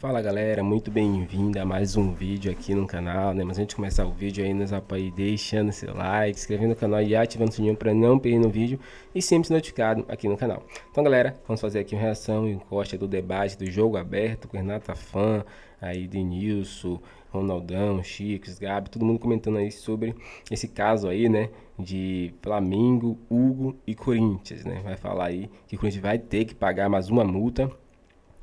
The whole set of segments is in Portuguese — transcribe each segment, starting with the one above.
Fala galera, muito bem-vindo a mais um vídeo aqui no canal, né? Mas antes de começar o vídeo aí, nos apoie deixando seu like, se inscrevendo no canal e ativando o sininho para não perder no vídeo e sempre ser notificado aqui no canal. Então galera, vamos fazer aqui uma reação e encosta do debate do jogo aberto com Renata Fã, aí Denilson, Ronaldão, Chico, Gabi, todo mundo comentando aí sobre esse caso aí, né? De Flamengo, Hugo e Corinthians, né? Vai falar aí que o Corinthians vai ter que pagar mais uma multa.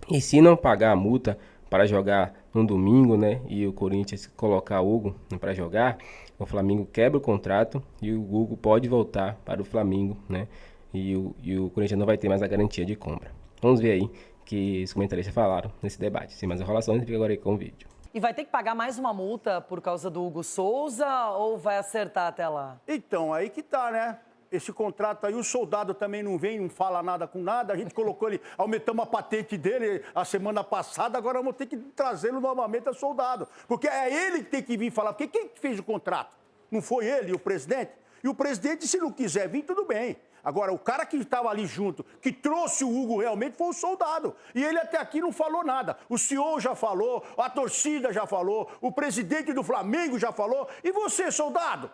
E se não pagar a multa para jogar no domingo, né, e o Corinthians colocar o Hugo para jogar, o Flamengo quebra o contrato e o Hugo pode voltar para o Flamengo, né, e o Corinthians não vai ter mais a garantia de compra. Vamos ver aí que os comentaristas falaram nesse debate. Sem mais enrolações, fica agora aí com o vídeo. E vai ter que pagar mais uma multa por causa do Hugo Souza ou vai acertar até lá? Então, aí que tá, né? Esse contrato aí, o soldado também não vem, não fala nada com nada. A gente colocou ele, aumentamos a patente dele a semana passada, agora vamos ter que trazê-lo novamente a soldado. Porque é ele que tem que vir falar. Porque quem fez o contrato? Não foi ele, o presidente? E o presidente, se não quiser vir, tudo bem. Agora, o cara que estava ali junto, que trouxe o Hugo realmente, foi o soldado. E ele até aqui não falou nada. O senhor já falou, a torcida já falou, o presidente do Flamengo já falou. E você, soldado?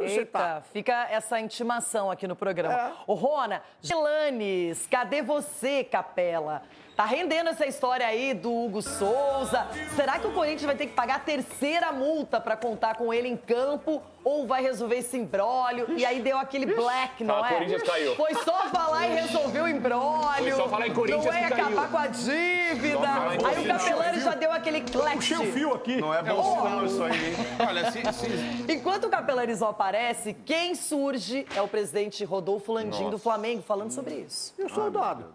Eita, fica essa intimação aqui no programa. Ô, Rona, Gelanes, cadê você, Capela? Tá rendendo essa história aí do Hugo Souza. Será que o Corinthians vai ter que pagar a terceira multa pra contar com ele em campo? Ou vai resolver esse imbróglio? E aí deu aquele black, não é? O Corinthians caiu. Foi só falar e resolveu o imbróglio. Foi só falar em Corinthians não é que caiu. acabar com a dívida. falar em Aí o Capelani já deu aquele clack. Puxei o fio aqui. Não é bom sinal isso aí, hein? Olha, Enquanto o Capelarizó aparece, quem surge é o presidente Rodolfo Landim do Flamengo, falando sobre isso. E o soldado?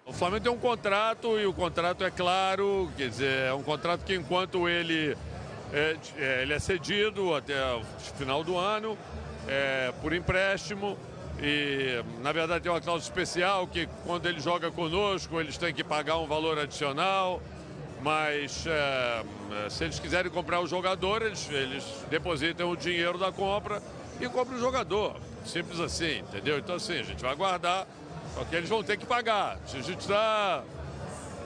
O Flamengo tem um contrato e o contrato é claro, quer dizer, é um contrato que enquanto ele é cedido até o final do ano, por empréstimo e, na verdade, tem uma cláusula especial que quando ele joga conosco, eles têm que pagar um valor adicional, mas se eles quiserem comprar o jogador, eles depositam o dinheiro da compra e compram o jogador. Simples assim, entendeu? Então, assim, a gente vai aguardar, só que eles vão ter que pagar. A gente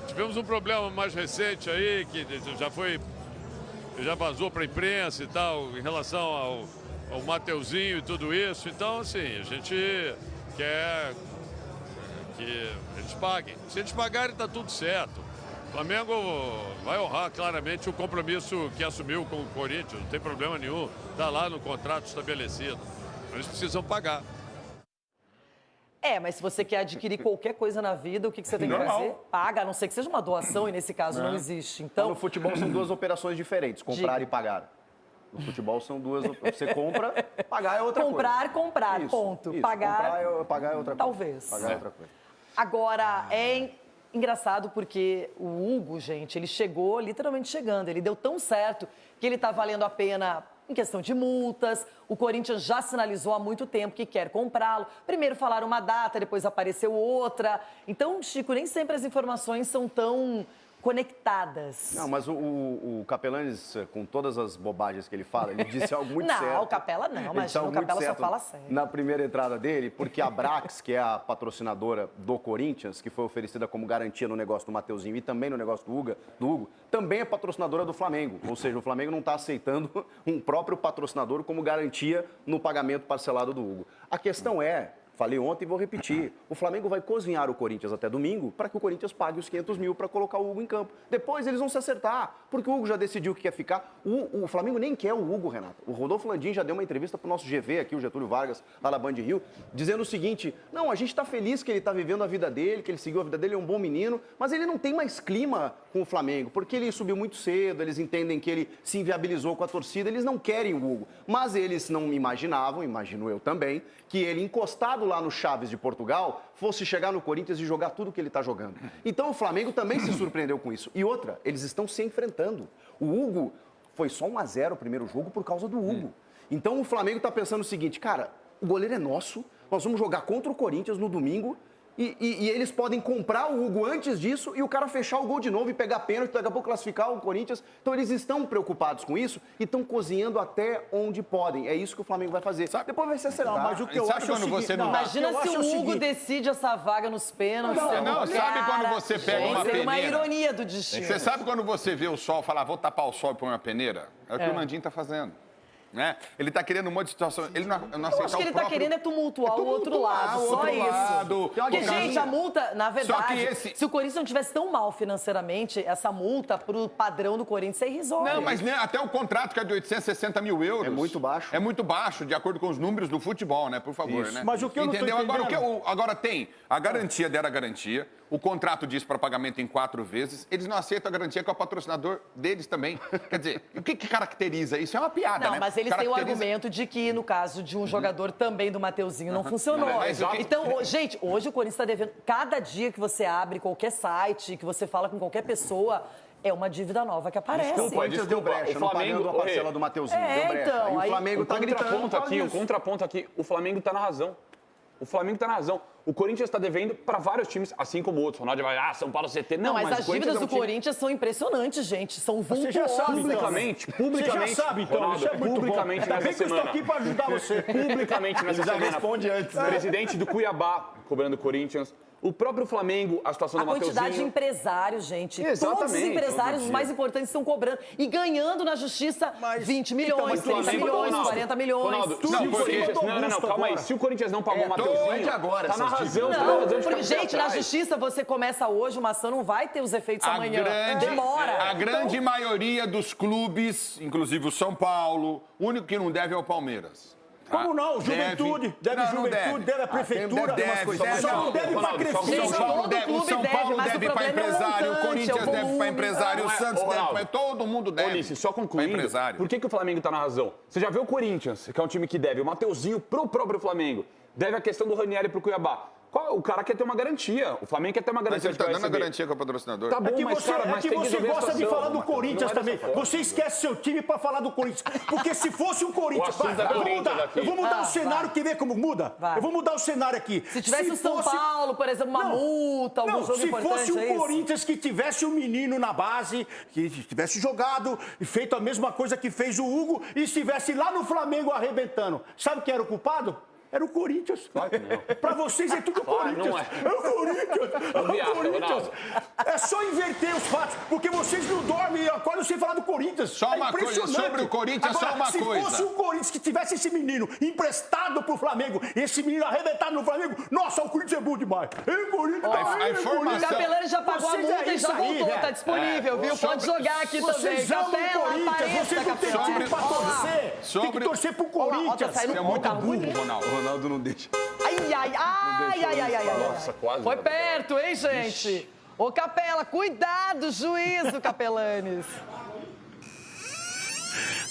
tivemos um problema mais recente aí, que já vazou para a imprensa e tal, em relação ao Mateuzinho e tudo isso. Então, assim, a gente quer que eles paguem. Se eles pagarem, está tudo certo. O Flamengo vai honrar claramente o compromisso que assumiu com o Corinthians, não tem problema nenhum, está lá no contrato estabelecido. Eles precisam pagar. Mas se você quer adquirir qualquer coisa na vida, o que você tem que fazer? Paga, a não ser que seja uma doação, e nesse caso não existe. Então, Então, no futebol são duas operações diferentes, comprar e pagar. No futebol são duas, você compra, pagar é outra comprar, coisa. ponto. Isso. Pagar Pagar é outra coisa. talvez. Pagar é outra coisa. Agora, engraçado porque o Hugo, gente, ele chegou literalmente chegando. Ele deu tão certo que ele tá valendo a pena em questão de multas. O Corinthians já sinalizou há muito tempo que quer comprá-lo. Primeiro falaram uma data, depois apareceu outra. Então, Chico, nem sempre as informações são tão conectadas. Não, mas o Capelanes, com todas as bobagens que ele fala, ele disse algo muito certo. Não, o Capela não, imagina, o Capela só fala sério. Na primeira entrada dele, porque a Brax, que é a patrocinadora do Corinthians, que foi oferecida como garantia no negócio do Mateuzinho e também no negócio do Hugo, também é patrocinadora do Flamengo. Ou seja, o Flamengo não está aceitando um próprio patrocinador como garantia no pagamento parcelado do Hugo. A questão falei ontem e vou repetir. O Flamengo vai cozinhar o Corinthians até domingo para que o Corinthians pague os 500 mil para colocar o Hugo em campo. Depois eles vão se acertar, porque o Hugo já decidiu que quer ficar. O Flamengo nem quer o Hugo, Renato. O Rodolfo Landim já deu uma entrevista para o nosso GV aqui, o Getúlio Vargas, lá na Band Rio, dizendo o seguinte: não, a gente está feliz que ele está vivendo a vida dele, que ele seguiu a vida dele, é um bom menino, mas ele não tem mais clima com o Flamengo, porque ele subiu muito cedo, eles entendem que ele se inviabilizou com a torcida, eles não querem o Hugo. Mas eles não imaginavam, imagino eu também, que ele encostado lá no Chaves de Portugal fosse chegar no Corinthians e jogar tudo que ele está jogando. Então o Flamengo também se surpreendeu com isso. E outra, eles estão se enfrentando. O Hugo foi só 1-0 o primeiro jogo por causa do Hugo. Então o Flamengo está pensando o seguinte: cara, o goleiro é nosso, nós vamos jogar contra o Corinthians no domingo E eles podem comprar o Hugo antes disso e o cara fechar o gol de novo e pegar pênalti, daqui a pouco classificar o Corinthians. Então eles estão preocupados com isso e estão cozinhando até onde podem. É isso que o Flamengo vai fazer. Depois vai ser acertar. Mas o que eu acho quando você não Imagina se o Hugo decide essa vaga nos pênaltis. Não, sabe quando você pega uma peneira? Uma ironia do destino. Você sabe quando você vê o sol e fala, vou tapar o sol e pôr uma peneira? É o que o Mandinho está fazendo. Né? Ele está querendo um monte de situação. Ele não aceitar Eu acho que ele está querendo tumultuar o outro lado, só isso. Porque, gente, a multa, na verdade, se o Corinthians não tivesse tão mal financeiramente, essa multa pro padrão do Corinthians é irrisória. Não, mas né, até o contrato que é de 860 mil euros. É muito baixo. É muito baixo, de acordo com os números do futebol, né? Por favor, isso. né? Mas o que eu não tô entendendo... Agora tem a garantia dera garantia. O contrato diz para pagamento em 4 vezes. Eles não aceitam a garantia que é o patrocinador deles também. Quer dizer, o que caracteriza isso? É uma piada, né? Não, mas eles têm o argumento de que, no caso de um jogador também do Mateuzinho, não funcionou. Então, gente, hoje o Corinthians está devendo... Cada dia que você abre qualquer site, que você fala com qualquer pessoa... É uma dívida nova que aparece. O Corinthians deu brecha, não pagando a parcela do Mateuzinho. Deu brecha. Então, e o Flamengo tá gritando. O contraponto aqui, o Flamengo tá na razão. O Flamengo tá na razão. O Corinthians está devendo para vários times, assim como outros. Ronaldo vai, São Paulo CT. Não, mas as dívidas do Corinthians são impressionantes, gente. São vultuosas. Publicamente. Você já sabe, então. Ronaldo, Isso é muito publicamente bom. nessa semana. Eu estou aqui para ajudar você. Publicamente nessa semana. responde antes. O presidente do Cuiabá cobrando o Corinthians. O próprio Flamengo, a situação do Mateuzinho. A quantidade de empresários, gente. Exatamente. Todos os empresários, os mais importantes, estão cobrando. E ganhando na justiça 20 milhões, 30 milhões, 40 milhões. Ronaldo, se o Corinthians... Não, calma aí. Se o Corinthians não pagou o Mateuzinho, agora, tá na razão. Porque, gente, na justiça você começa hoje, uma ação não vai ter os efeitos amanhã. Demora. A grande maioria dos clubes, inclusive o São Paulo, o único que não deve é o Palmeiras. Como não? Juventude, deve Juventude, deve a Prefeitura. Só não deve para Crefisa. O São Paulo deve para empresário, o Corinthians deve para empresário, o Santos deve para... Todo mundo deve. Ulisses, só concluindo, por que o Flamengo tá na razão? Você já vê o Corinthians, que é um time que deve o Mateuzinho pro próprio Flamengo, deve a questão do Ranieri pro Cuiabá. O cara quer ter uma garantia. O Flamengo quer ter uma garantia. Mas ele tá dando a garantia com o patrocinador. Tá bom, você gosta de falar do Corinthians também. Você esquece seu time para falar do Corinthians. Porque se fosse o Corinthians... Eu vou mudar o cenário, quer ver como muda? Eu vou mudar o cenário aqui. Se tivesse o São Paulo, por exemplo, uma multa, algum jogo importante... Se fosse o Corinthians que tivesse um menino na base, que tivesse jogado e feito a mesma coisa que fez o Hugo e estivesse lá no Flamengo arrebentando, sabe quem era o culpado? Era o Corinthians. Claro que não. Pra vocês é tudo Corinthians. Não é. É o Corinthians. É o Corinthians. É só inverter os fatos, porque vocês não dormem e acordam sem falar do Corinthians. Só uma coisa sobre o Corinthians, agora, só uma coisa. Se fosse o Corinthians que tivesse esse menino emprestado pro Flamengo, esse menino arrebentado no Flamengo, nossa, o Corinthians é bom demais. O Corinthians. A informação... O Capelani já pagou a multa e já voltou, né? tá disponível, viu? Pode jogar aqui também. Capela, apareça, vocês não têm time pra torcer. Tem que torcer pro Corinthians. É muito burro, Ronaldo. O Ronaldo não deixa. Ai. Nossa, quase. Foi perto, hein, gente? Ô, Capela, cuidado, juízo, Capelanes.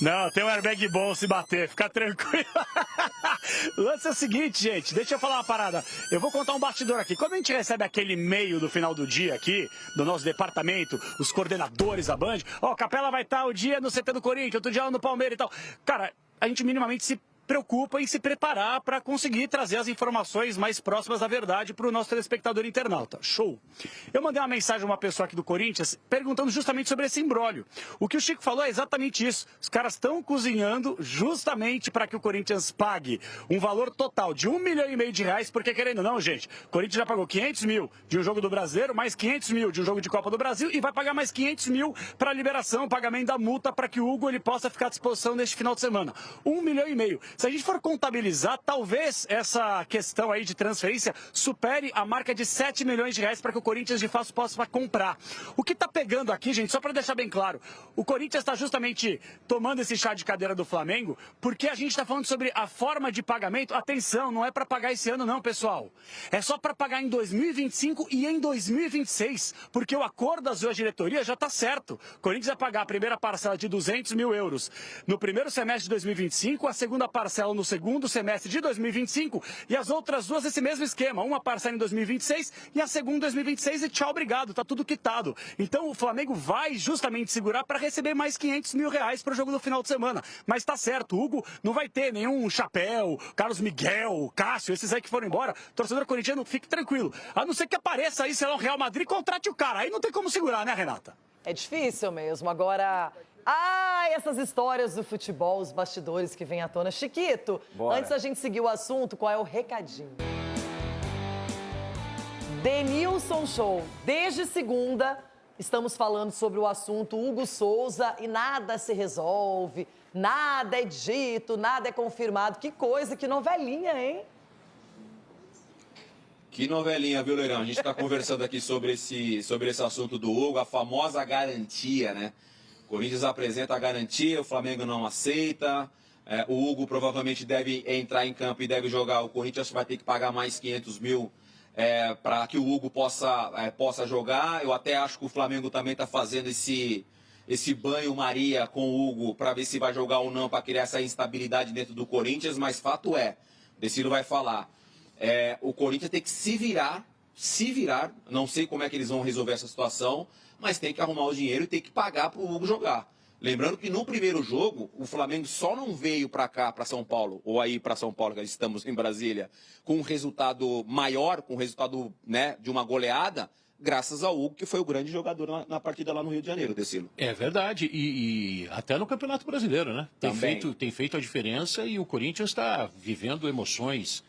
Não, tem um airbag bom se bater, fica tranquilo. O lance é o seguinte, gente, deixa eu falar uma parada. Eu vou contar um bastidor aqui. Quando a gente recebe aquele e-mail do final do dia aqui, do nosso departamento, os coordenadores da Band, ó, Capela vai estar o dia no CT do Corinthians, outro dia lá no Palmeiras e tal. Cara, a gente minimamente se preocupa em se preparar para conseguir trazer as informações mais próximas da verdade para o nosso telespectador internauta. Show! Eu mandei uma mensagem a uma pessoa aqui do Corinthians perguntando justamente sobre esse imbróglio. O que o Chico falou é exatamente isso. Os caras estão cozinhando justamente para que o Corinthians pague um valor total de R$1,5 milhão, porque querendo ou não, gente, o Corinthians já pagou 500 mil de um jogo do Brasileiro, mais 500 mil de um jogo de Copa do Brasil e vai pagar mais 500 mil para a liberação, pagamento da multa para que o Hugo ele possa ficar à disposição neste final de semana. R$1,5 milhão. Se a gente for contabilizar, talvez essa questão aí de transferência supere a marca de R$7 milhões para que o Corinthians de fato possa comprar. O que está pegando aqui, gente, só para deixar bem claro, o Corinthians está justamente tomando esse chá de cadeira do Flamengo porque a gente está falando sobre a forma de pagamento. Atenção, não é para pagar esse ano não, pessoal. É só para pagar em 2025 e em 2026, porque o acordo das duas diretorias já está certo. O Corinthians vai pagar a primeira parcela de 200 mil euros no primeiro semestre de 2025, a segunda parcela parcela no segundo semestre de 2025 e as outras 2 esse mesmo esquema. Uma parcela em 2026 e a segunda em 2026 e tchau, obrigado, tá tudo quitado. Então o Flamengo vai justamente segurar para receber mais 500 mil reais para o jogo do final de semana. Mas tá certo, o Hugo não vai ter nenhum Chapéu, Carlos Miguel, Cássio, esses aí que foram embora. Torcedor corintiano, fique tranquilo. A não ser que apareça aí, sei lá, o Real Madrid, contrate o cara. Aí não tem como segurar, né, Renata? É difícil mesmo. Agora, essas histórias do futebol, os bastidores que vêm à tona. Chiquito, antes da gente seguir o assunto, qual é o recadinho? Denilson Show. Desde segunda, estamos falando sobre o assunto Hugo Souza e nada se resolve, nada é dito, nada é confirmado. Que coisa, que novelinha, hein? Que novelinha, viu, Leirão? A gente está conversando aqui sobre esse assunto do Hugo, a famosa garantia, né? O Corinthians apresenta a garantia, o Flamengo não aceita. O Hugo provavelmente deve entrar em campo e deve jogar. O Corinthians vai ter que pagar mais 500 mil para que o Hugo possa jogar. Eu até acho que o Flamengo também está fazendo esse banho-maria com o Hugo para ver se vai jogar ou não, para criar essa instabilidade dentro do Corinthians. Mas fato é, o Decilo vai falar, o Corinthians tem que se virar, não sei como é que eles vão resolver essa situação, mas tem que arrumar o dinheiro e tem que pagar para o Hugo jogar. Lembrando que no primeiro jogo, o Flamengo só não veio para cá, para São Paulo, ou aí para São Paulo, que estamos em Brasília, com um resultado maior, com um resultado, né, de uma goleada, graças ao Hugo, que foi o grande jogador na partida lá no Rio de Janeiro, Decilo. É verdade, e até no Campeonato Brasileiro, né? Tem feito a diferença e o Corinthians está vivendo emoções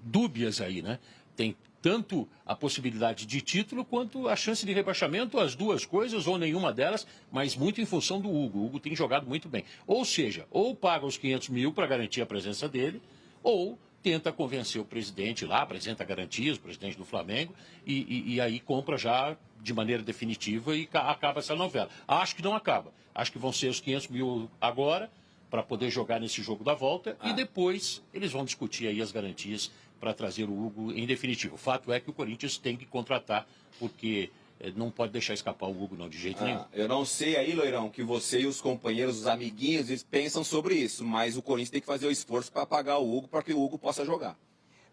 dúbias aí, né? Tem tanto a possibilidade de título quanto a chance de rebaixamento, as duas coisas, ou nenhuma delas, mas muito em função do Hugo. O Hugo tem jogado muito bem. Ou seja, ou paga os 500 mil para garantir a presença dele, ou tenta convencer o presidente lá, apresenta garantias, o presidente do Flamengo, e aí compra já de maneira definitiva e acaba essa novela. Acho que não acaba. Acho que vão ser os 500 mil agora, para poder jogar nesse jogo da volta, e depois eles vão discutir aí as garantias para trazer o Hugo em definitivo. O fato é que o Corinthians tem que contratar, porque não pode deixar escapar o Hugo não, de jeito nenhum. Eu não sei aí, Loirão, que você e os companheiros, os amiguinhos, eles pensam sobre isso, mas o Corinthians tem que fazer o esforço para pagar o Hugo, para que o Hugo possa jogar.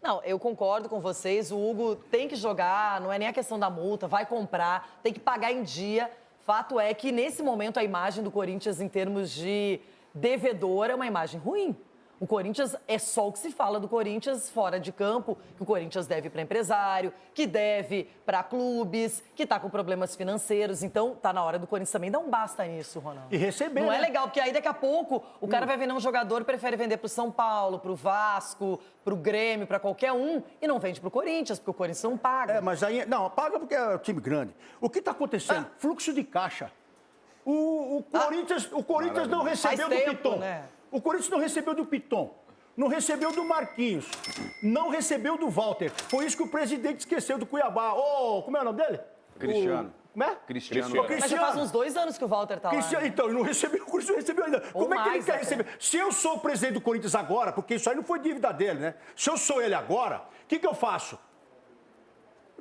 Não, eu concordo com vocês, o Hugo tem que jogar, não é nem a questão da multa, vai comprar, tem que pagar em dia. Fato é que, nesse momento, a imagem do Corinthians, em termos de devedor, é uma imagem ruim. O Corinthians, é só o que se fala do Corinthians fora de campo, que o Corinthians deve para empresário, que deve para clubes, que está com problemas financeiros. Então, tá na hora do Corinthians também dar um basta nisso, Ronaldo. E receber, Não é né? legal, porque aí daqui a pouco o cara vai vender um jogador, prefere vender para o São Paulo, para o Vasco, para o Grêmio, para qualquer um, e não vende para o Corinthians, porque o Corinthians não paga. Mas aí... Não, paga porque é um time grande. O que está acontecendo? Fluxo de caixa. O Corinthians não recebeu do Piton. Né? O Corinthians não recebeu do Piton. Não recebeu do Marquinhos. Não recebeu do Walter. Foi isso que o presidente esqueceu do Cuiabá. Como é o nome dele? Cristiano. Como é? Cristiano. Mas já faz uns 2 anos que o Walter tá lá. Cristiano, então, ele não recebeu, o Corinthians não recebeu ainda. Como é que ele quer receber? Se eu sou o presidente do Corinthians agora, porque isso aí não foi dívida dele, né? Se eu sou ele agora, o que eu faço?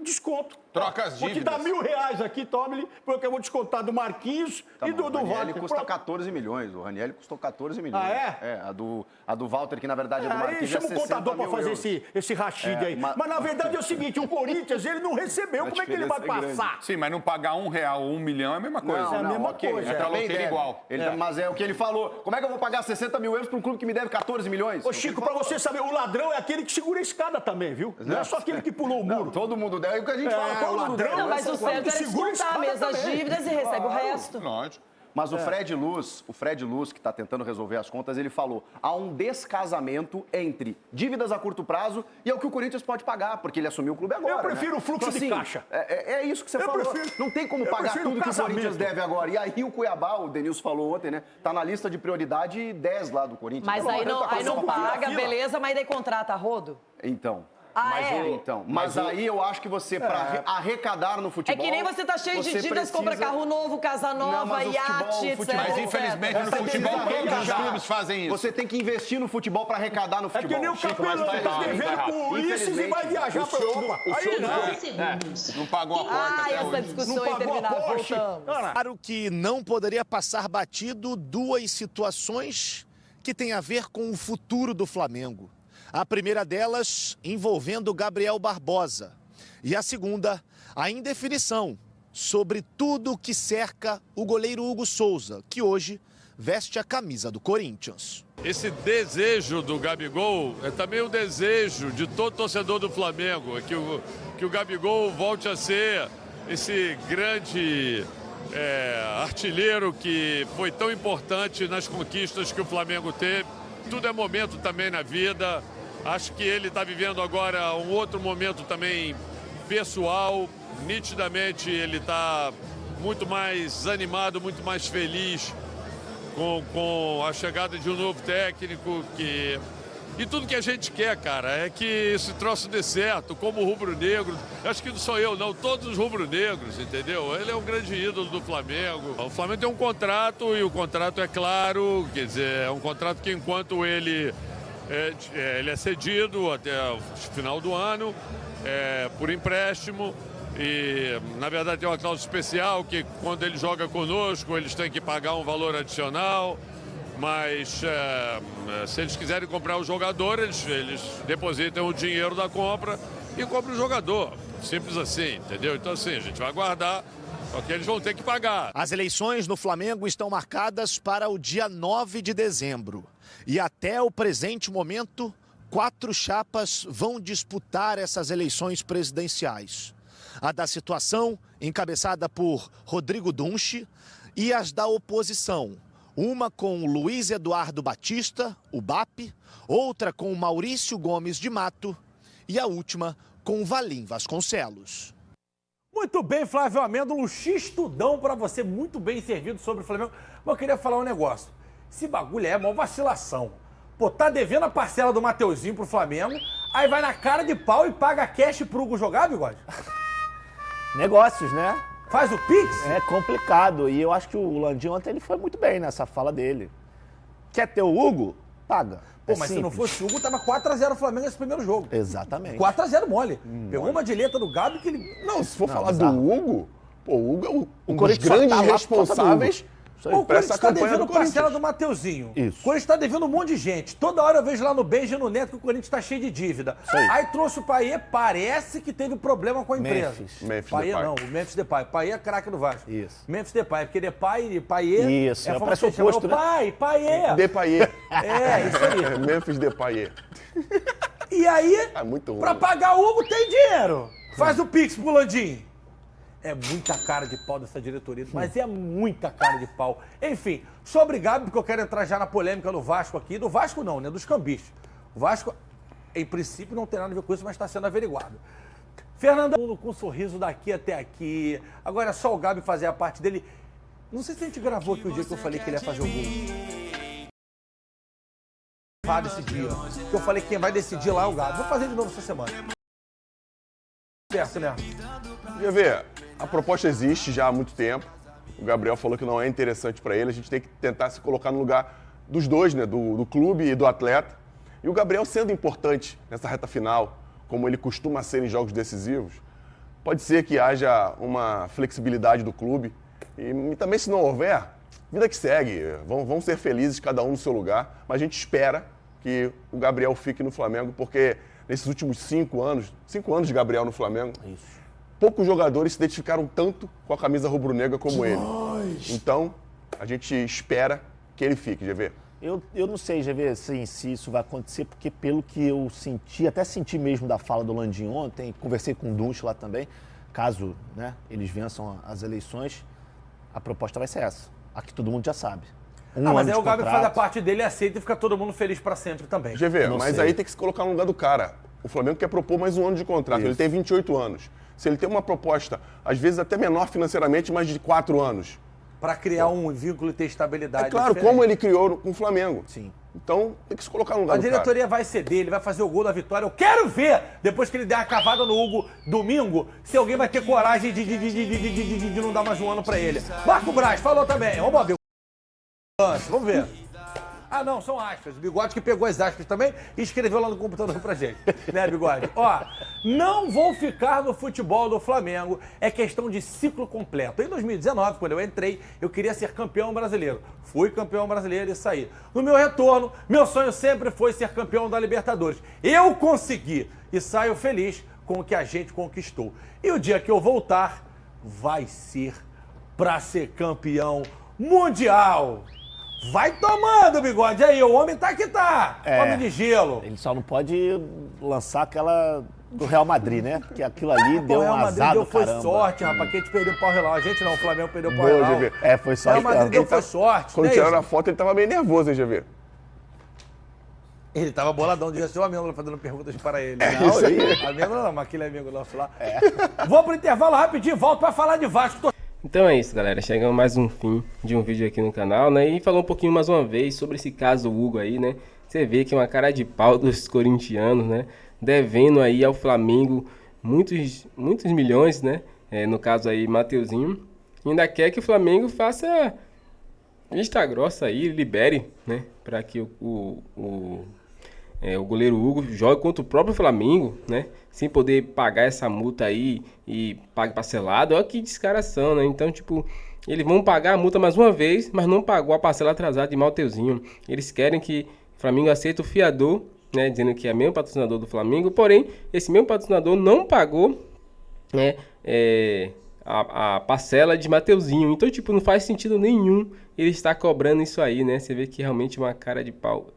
Desconto. Troca as dívidas. Vou te dar R$1.000 aqui, tome-lhe, porque eu vou descontar do Marquinhos e do Walter. O Ranieri custa 14 milhões. O Ranieri custou 14 milhões. Ah, é? A do Walter, que na verdade é do Marquinhos, chama o contador para fazer esse rachide aí. Mas na verdade é o seguinte, o Corinthians, ele não recebeu, como é que ele vai passar? Sim, mas não pagar R$1 ou R$1 milhão é a mesma coisa. É a mesma coisa. É pra loteria igual. Mas é o que ele falou. Como é que eu vou pagar 60 mil euros para um clube que me deve 14 milhões? Ô, Chico, para você saber, o ladrão é aquele que segura a escada também, viu? Não é só aquele que pulou o muro. Todo mundo deve. É o que a gente fala. O ladrão. Não, mas o certo era descontar mesmo as dívidas e recebe o resto. Lógico. Mas o Fred Luz, que está tentando resolver as contas, ele falou, há um descasamento entre dívidas a curto prazo e é o que o Corinthians pode pagar, porque ele assumiu o clube agora. Eu prefiro o fluxo de caixa. É isso que você falou. Não tem como pagar tudo que o Corinthians deve agora. E aí o Cuiabá, o Denilson falou ontem, né? Tá na lista de prioridade 10 lá do Corinthians. Mas aí não paga, beleza, mas daí contrata a rodo? Então... Mas aí eu acho que você, para arrecadar no futebol... É que nem você tá cheio de dívidas, compra carro novo, casa nova, iate, etc. Mas infelizmente no futebol todos os clubes fazem isso. Você tem que investir no futebol para arrecadar no futebol. É que nem o Capelão, tá devendo com Ulisses e vai viajar para Europa. Não pagou a porta até essa hoje. discussão aí terminada, voltamos. Claro que não poderia passar batido duas situações que tem a ver com o futuro do Flamengo. A primeira delas envolvendo Gabriel Barbosa. E a segunda, a indefinição sobre tudo o que cerca o goleiro Hugo Souza, que hoje veste a camisa do Corinthians. Esse desejo do Gabigol é também um desejo de todo torcedor do Flamengo, que o Gabigol volte a ser esse grande artilheiro que foi tão importante nas conquistas que o Flamengo teve. Tudo é momento também na vida. Acho que ele está vivendo agora um outro momento também pessoal. Nitidamente ele está muito mais animado, muito mais feliz com a chegada de um novo técnico. E tudo que a gente quer, cara, é que esse troço dê certo, como o rubro-negro. Acho que não sou eu, não, todos os rubro-negros, entendeu? Ele é um grande ídolo do Flamengo. O Flamengo tem um contrato e o contrato é claro, quer dizer, é um contrato que enquanto ele é cedido até o final do ano, por empréstimo. E, na verdade, tem uma cláusula especial que, quando ele joga conosco, eles têm que pagar um valor adicional. Mas, se eles quiserem comprar o jogador, eles depositam o dinheiro da compra e compram o jogador. Simples assim, entendeu? Então, assim, a gente vai aguardar, só que eles vão ter que pagar. As eleições no Flamengo estão marcadas para o dia 9 de dezembro. E até o presente momento, 4 chapas vão disputar essas eleições presidenciais. A da situação, encabeçada por Rodrigo Dunche, e as da oposição. Uma com Luiz Eduardo Batista, o BAP, outra com Maurício Gomes de Mato e a última com Valim Vasconcelos. Muito bem, Flávio Amêndola, xistudão para você, muito bem servido sobre o Flamengo. Mas eu queria falar um negócio. Esse bagulho é mó vacilação. Pô, tá devendo a parcela do Mateuzinho pro Flamengo, aí vai na cara de pau e paga cash pro Hugo jogar, Bigode? Negócios, né? Faz o Pix? É complicado. E eu acho que o Landim ontem ele foi muito bem nessa fala dele. Quer ter o Hugo? Paga. Pô, mas simples. Se não fosse o Hugo, tava 4x0 o Flamengo nesse primeiro jogo. Exatamente. 4x0 mole. Pegou uma dileta do Gabi que ele... Não, se for falar do Hugo, pô, o Hugo é um dos grandes responsáveis... Pô, o Corinthians tá devendo parcela do Mateuzinho. Isso. O Corinthians tá devendo um monte de gente. Toda hora eu vejo lá no Beijo no Neto que o Corinthians tá cheio de dívida. Aí trouxe o Payet, parece que teve problema com a empresa. Memphis Payet Depay. não, o Memphis Depay. Payet é craque do Vasco. Isso. Memphis Depay, porque Depay e Payet... Isso, parece o oposto, né? Payet. Depay. Isso aí. Memphis Depay. E aí, muito ruim. pra pagar o Hugo tem dinheiro. Faz o Pix pro Landim. É muita cara de pau dessa diretoria, mas é muita cara de pau. Enfim, sobre Gabi, porque eu quero entrar já na polêmica do Vasco aqui. Do Vasco não, né? Dos cambistas. O Vasco, em princípio, não tem nada a ver com isso, mas está sendo averiguado. Fernando, com um sorriso daqui até aqui. Agora é só o Gabi fazer a parte dele. Não sei se a gente gravou aqui o dia que eu falei que ele ia fazer o gol. Esse dia. Que eu falei que quem vai decidir lá é o Gabi. Vou fazer de novo essa semana. Certo, né? Quer ver? A proposta existe já há muito tempo. O Gabriel falou que não é interessante para ele. A gente tem que tentar se colocar no lugar dos dois, né? Do clube e do atleta. E o Gabriel sendo importante nessa reta final, como ele costuma ser em jogos decisivos, pode ser que haja uma flexibilidade do clube. E também, se não houver, vida que segue. Vão ser felizes, cada um no seu lugar. Mas a gente espera que o Gabriel fique no Flamengo, porque nesses últimos 5 anos de Gabriel no Flamengo, poucos jogadores se identificaram tanto com a camisa rubro-negra como ele. Então, a gente espera que ele fique, GV. Eu não sei, GV, se isso vai acontecer, porque pelo que eu senti, até senti mesmo da fala do Landim ontem, conversei com o Dunche lá também, caso, né, eles vençam as eleições, a proposta vai ser essa. Aqui todo mundo já sabe. Mas aí o Gabi faz a parte dele, aceita e fica todo mundo feliz pra sempre também. GV, mas aí tem que se colocar no lugar do cara. O Flamengo quer propor mais um ano de contrato, ele tem 28 anos. Se ele tem uma proposta, às vezes até menor financeiramente, mas de 4 anos. Para criar um vínculo e ter estabilidade. É claro, diferente. Como ele criou com o Flamengo. Sim. Então, tem que se colocar no lugar do cara. A diretoria vai ceder, ele vai fazer o gol da vitória. Eu quero ver, depois que ele der uma cavada no Hugo domingo, se alguém vai ter coragem de não dar mais um ano para ele. Marco Braz falou também. Vamos ver. Vamos ver. Ah, não, são aspas. O Bigode que pegou as aspas também e escreveu lá no computador pra gente. Né, Bigode? Ó, não vou ficar no futebol do Flamengo, é questão de ciclo completo. Em 2019, quando eu entrei, eu queria ser campeão brasileiro. Fui campeão brasileiro e saí. No meu retorno, meu sonho sempre foi ser campeão da Libertadores. Eu consegui e saio feliz com o que a gente conquistou. E o dia que eu voltar, vai ser pra ser campeão mundial. Vai tomando, Bigode. Aí, o homem tá que tá. Homem de gelo. Ele só não pode lançar aquela do Real Madrid, né? Porque aquilo ali deu um azar do caramba. Foi sorte, rapaz, que a gente perdeu o pau real. A gente não, o Flamengo perdeu o pau Boa, real. GV. Foi sorte. O Real Madrid deu foi sorte. Quando né, tiraram isso? a foto, ele tava meio nervoso, hein, GV? Ele tava boladão, devia ser o Amêndola fazendo perguntas para ele. Isso aí. Amêndola não, mas aquele amigo nosso lá. Vou pro intervalo rapidinho, volto pra falar de Vasco. Então é isso, galera. Chegamos mais um fim de um vídeo aqui no canal, né? E falar um pouquinho mais uma vez sobre esse caso Hugo aí, né? Você vê que é uma cara de pau dos corintianos, né? Devendo aí ao Flamengo muitos milhões, né? No caso aí, Mateuzinho. Ainda quer que o Flamengo faça vista grossa aí, libere, né? Para que o goleiro Hugo jogue contra o próprio Flamengo, né? Sem poder pagar essa multa aí e pague parcelado. Olha que descaração, né? Então, tipo, eles vão pagar a multa mais uma vez, mas não pagou a parcela atrasada de Mateuzinho. Eles querem que o Flamengo aceite o fiador, né? Dizendo que é mesmo patrocinador do Flamengo. Porém, esse mesmo patrocinador não pagou, né? A parcela de Mateuzinho. Então, tipo, não faz sentido nenhum ele estar cobrando isso aí, né? Você vê que realmente é uma cara de pau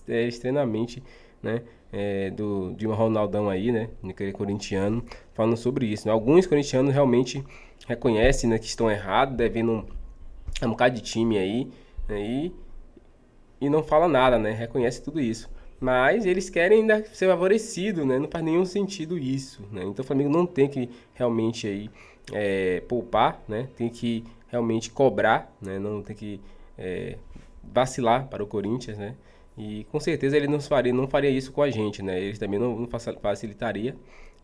extremamente, né? De um Ronaldão aí, né? Aquele corintiano, falando sobre isso, né? Alguns corintianos realmente reconhecem, né, que estão errados, devendo um bocado de time aí, né? E não fala nada, né? Reconhece tudo isso. Mas eles querem ainda ser favorecidos, né? Não faz nenhum sentido isso, né? Então o Flamengo não tem que realmente aí poupar, né? Tem que realmente cobrar, né? Não tem que vacilar para o Corinthians, né? E com certeza ele não faria isso com a gente, né? Ele também não facilitaria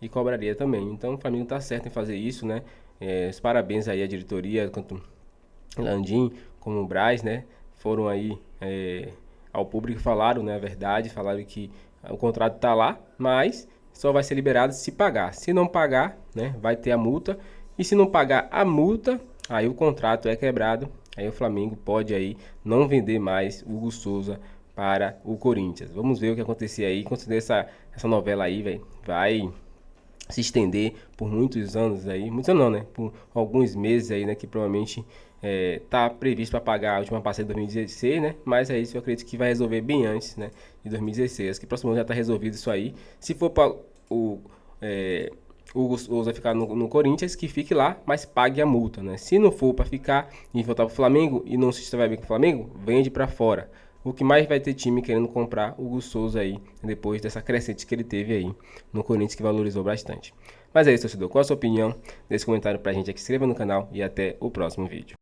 e cobraria também. Então o Flamengo está certo em fazer isso, né? Os parabéns aí à diretoria, tanto Landim como o Braz, né? Foram aí ao público e falaram, né, a verdade, falaram que o contrato está lá, mas só vai ser liberado se pagar. Se não pagar, né, vai ter a multa. E se não pagar a multa, aí o contrato é quebrado. Aí o Flamengo pode aí não vender mais o Hugo Souza para o Corinthians. Vamos ver o que acontecer aí. Consider essa novela aí, velho, vai se estender por muitos anos aí. Muitos anos não, né? Por alguns meses aí, né? Que provavelmente tá previsto para pagar a última parcela de 2016, né? Mas é isso, eu acredito que vai resolver bem antes, né? De 2016. Que próximo ano já tá resolvido isso aí. Se for para o Hugo Souza ficar no Corinthians, que fique lá, mas pague a multa, né? Se não for para ficar e voltar para o Flamengo e não se estiver bem com o Flamengo, vende para fora. O que mais vai ter time querendo comprar o Hugo Souza aí, depois dessa crescente que ele teve aí no Corinthians, que valorizou bastante. Mas é isso, torcedor. Qual a sua opinião? Deixe comentário pra gente aqui, se inscreva no canal e até o próximo vídeo.